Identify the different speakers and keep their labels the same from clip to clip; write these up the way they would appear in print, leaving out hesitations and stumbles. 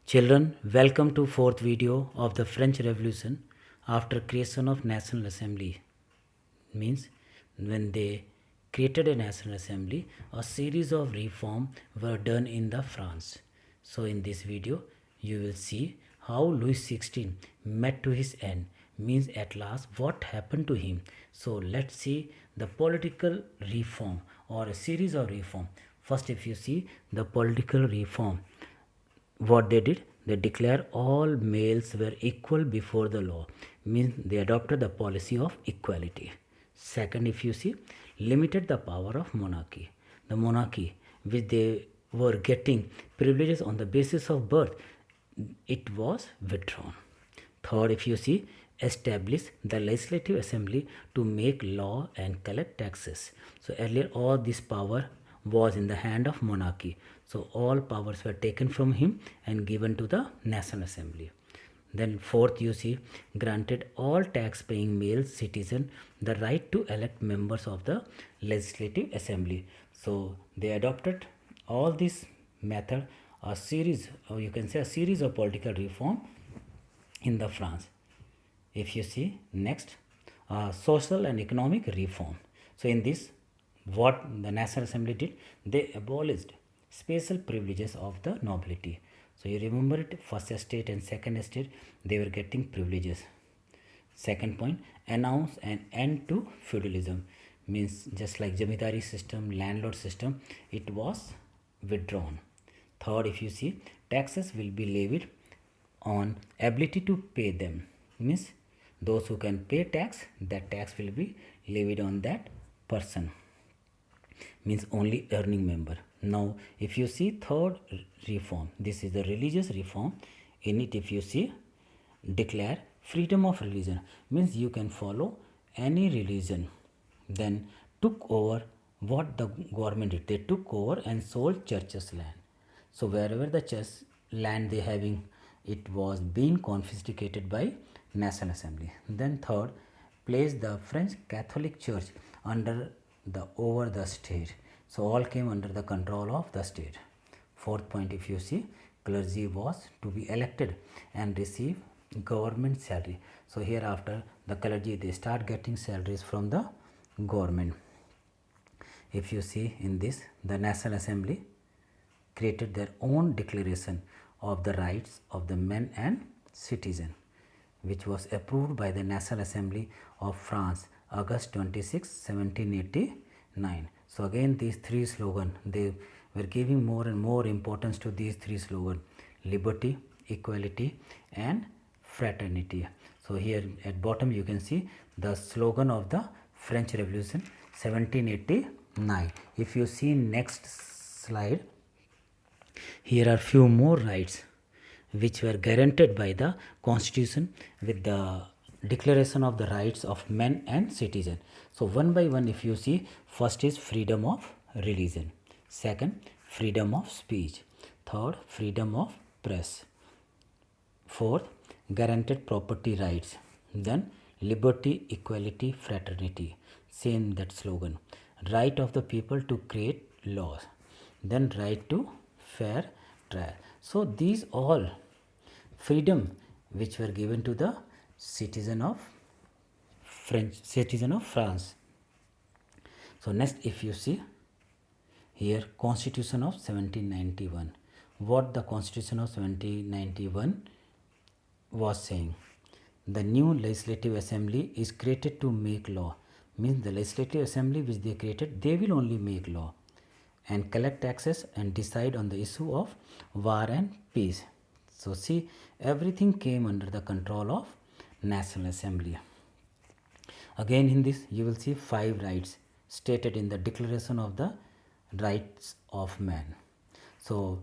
Speaker 1: Children, welcome to fourth video of the French Revolution after creation of National Assembly. Means when they created a National Assembly, a series of reforms were done in the France. So in this video, you will see how Louis XVI met to his end. Means at last what happened to him. So let's see the political reform or a series of reform. First, if you see the political reform, what they declare all males were equal before the law, means they adopted the policy of equality. Second, if you see, limited the power of monarchy. The monarchy which they were getting privileges on the basis of birth, it was withdrawn. Third, if you see, establish the legislative assembly to make law and collect taxes. So earlier all this power was in the hand of monarchy. So all powers were taken from him and given to the National Assembly. Then fourth, you see, granted all tax paying male citizens the right to elect members of the Legislative Assembly. So they adopted all this method, a series, or you can say a series of political reform in the France. If you see next, social and economic reform. So in this, what the National Assembly did, they abolished special privileges of the nobility. So you remember it, first estate and second estate, they were getting privileges. Second point, announce an end to feudalism, means just like jamidari system, landlord system, it was withdrawn. Third, if you see, taxes will be levied on ability to pay them, means those who can pay tax, that tax will be levied on that person, means only earning member. Now if you see third reform, this is the religious reform. In it, if you see, declare freedom of religion, means you can follow any religion. Then took over what the government did, they took over and sold churches land. So wherever the church land they having, it was being confiscated by National Assembly. Then third, placed the French Catholic Church under over the state. So all came under the control of the state. Fourth point, if you see, clergy was to be elected and receive government salary. So hereafter the clergy, they start getting salaries from the government. If you see in this, the National Assembly created their own declaration of the rights of the men and citizen, which was approved by the National Assembly of France, August 26, 1789. So again these three slogans, they were giving more and more importance to these three slogans: liberty, equality and fraternity. So here at bottom you can see the slogan of the French Revolution 1789. If you see next slide, here are few more rights which were guaranteed by the Constitution with the Declaration of the Rights of Men and Citizen. So one by one, if you see, first is freedom of religion, second freedom of speech, third freedom of press, fourth guaranteed property rights, then liberty, equality, fraternity, same that slogan, right of the people to create laws, then right to fair trial. So these all freedom which were given to the citizen of France. So next, if you see here, Constitution of 1791, what the Constitution of 1791 was saying: the new legislative assembly is created to make law, means the legislative assembly which they created, they will only make law and collect taxes and decide on the issue of war and peace. So see, everything came under the control of National Assembly. Again in this you will see 5 rights stated in the Declaration of the Rights of Man. So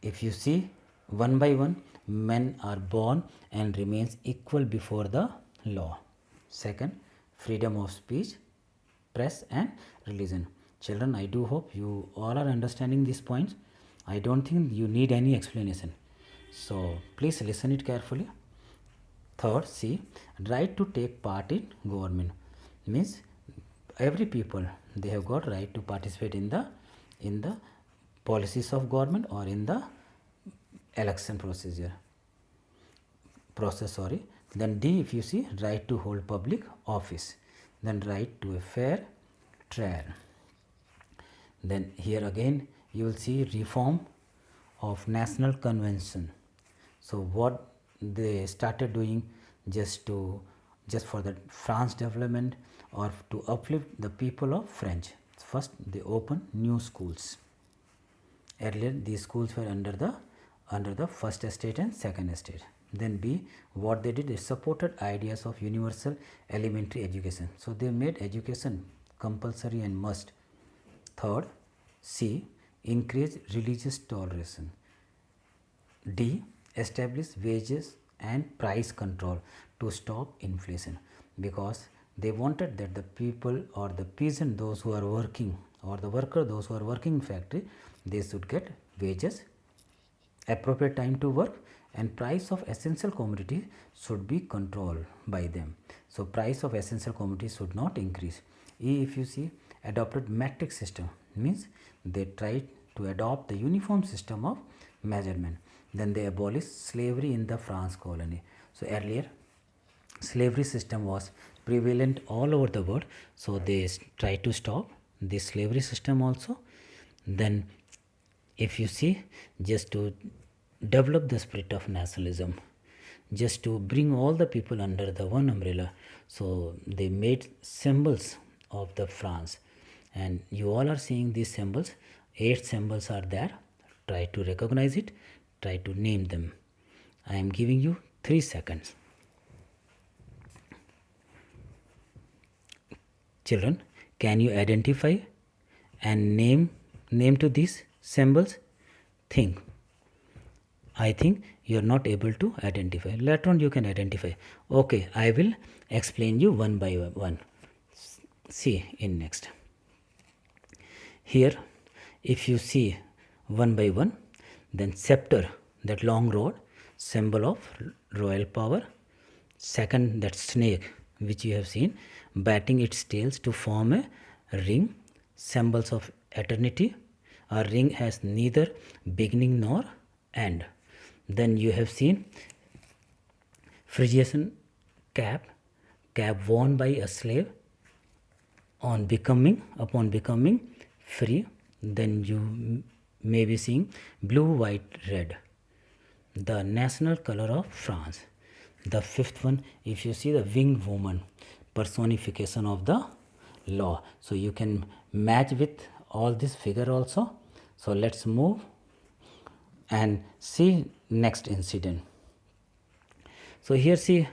Speaker 1: if you see, one by one, men are born and remains equal before the law. Second, freedom of speech, press and religion. Children, I do hope you all are understanding these points. I don't think you need any explanation. So please listen it carefully. Third, see, right to take part in government, means every people, they have got right to participate in the policies of government or in the election process, sorry. Then D, if you see, right to hold public office. Then right to a fair trial. Then here again you will see reform of national convention. So what they started doing just for the France development or to uplift the people of French. First they opened new schools. Earlier these schools were under the first estate and second estate. Then B, what they did is supported ideas of universal elementary education. So they made education compulsory and must. Third, C, increase religious toleration. D, establish wages and price control to stop inflation, because they wanted that the people or the peasant, those who are working, or the worker, those who are working in factory, they should get wages, appropriate time to work, and price of essential commodity should be controlled by them. So price of essential commodities should not increase. E, if you see, adopted metric system, means they tried to adopt the uniform system of measurement. Then they abolished slavery in the France colony. So earlier slavery system was prevalent all over the world, so they tried to stop the slavery system also. Then if you see, just to develop the spirit of nationalism, just to bring all the people under the one umbrella, so they made symbols of the France, and you all are seeing these symbols. 8 symbols are there. Try to recognize it, try to name them. I am giving you 3 seconds. Children, can you identify and name to these symbols? Think. I think you are not able to identify. Later on you can identify. Okay, I will explain you one by one. See in next. Here, if you see one by one, then scepter, that long rod, symbol of royal power. Second, that snake, which you have seen, batting its tails to form a ring, symbols of eternity. A ring has neither beginning nor end. Then you have seen Phrygian cap worn by a slave upon becoming free. Then you may be seeing blue, white, red, the national color of France. The 5th one, if you see, the winged woman, personification of the law. So you can match with all this figure also. So let's move and see next incident. So here see,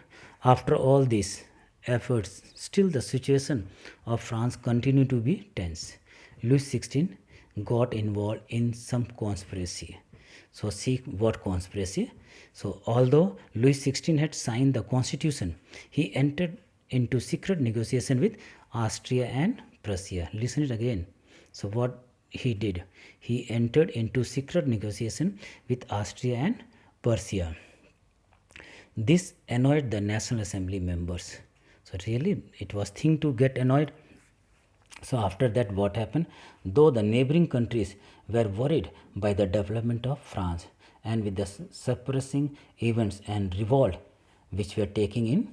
Speaker 1: after all these efforts, still the situation of France continued to be tense. Louis XVI got involved in some conspiracy. So see what conspiracy. So although Louis XVI had signed the constitution, he entered into secret negotiation with Austria and Prussia. Listen it again. So what he did, he entered into secret negotiation with Austria and Prussia. This annoyed the National Assembly members. So really it was thing to get annoyed. So after that, what happened? Though the neighboring countries were worried by the development of France and with the suppressing events and revolt which were taking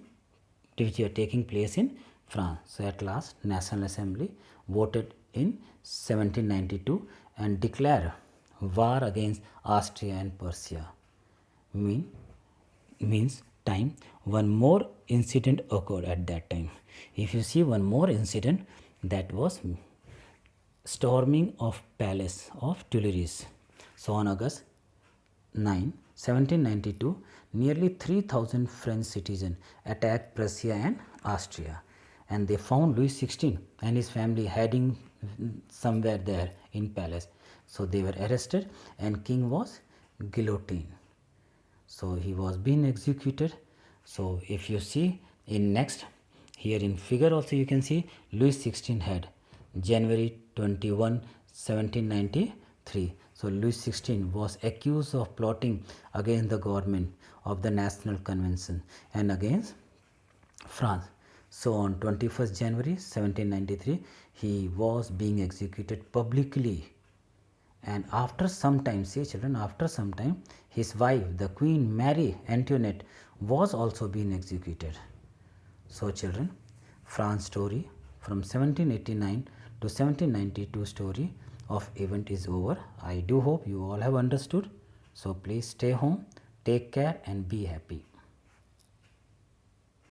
Speaker 1: place in France. So at last, National Assembly voted in 1792 and declared war against Austria and Prussia. Means time, one more incident occurred at that time. If you see one more incident, that was storming of palace of Tulares. So on August 9, 1792, nearly 3,000 French citizens attacked Prussia and Austria, and they found Louis XVI and his family hiding somewhere there in palace. So they were arrested and king was guillotined. So he was being executed. So if you see in next, here in figure also you can see Louis XVI had January 21, 1793. So Louis XVI was accused of plotting against the government of the National Convention and against France. So on 21st January 1793, he was being executed publicly And after some time, see children, after some time, his wife, the Queen Mary Antoinette, was also being executed. So children, France story from 1789 to 1792 story of event is over. I do hope you all have understood. So please stay home, take care and be happy.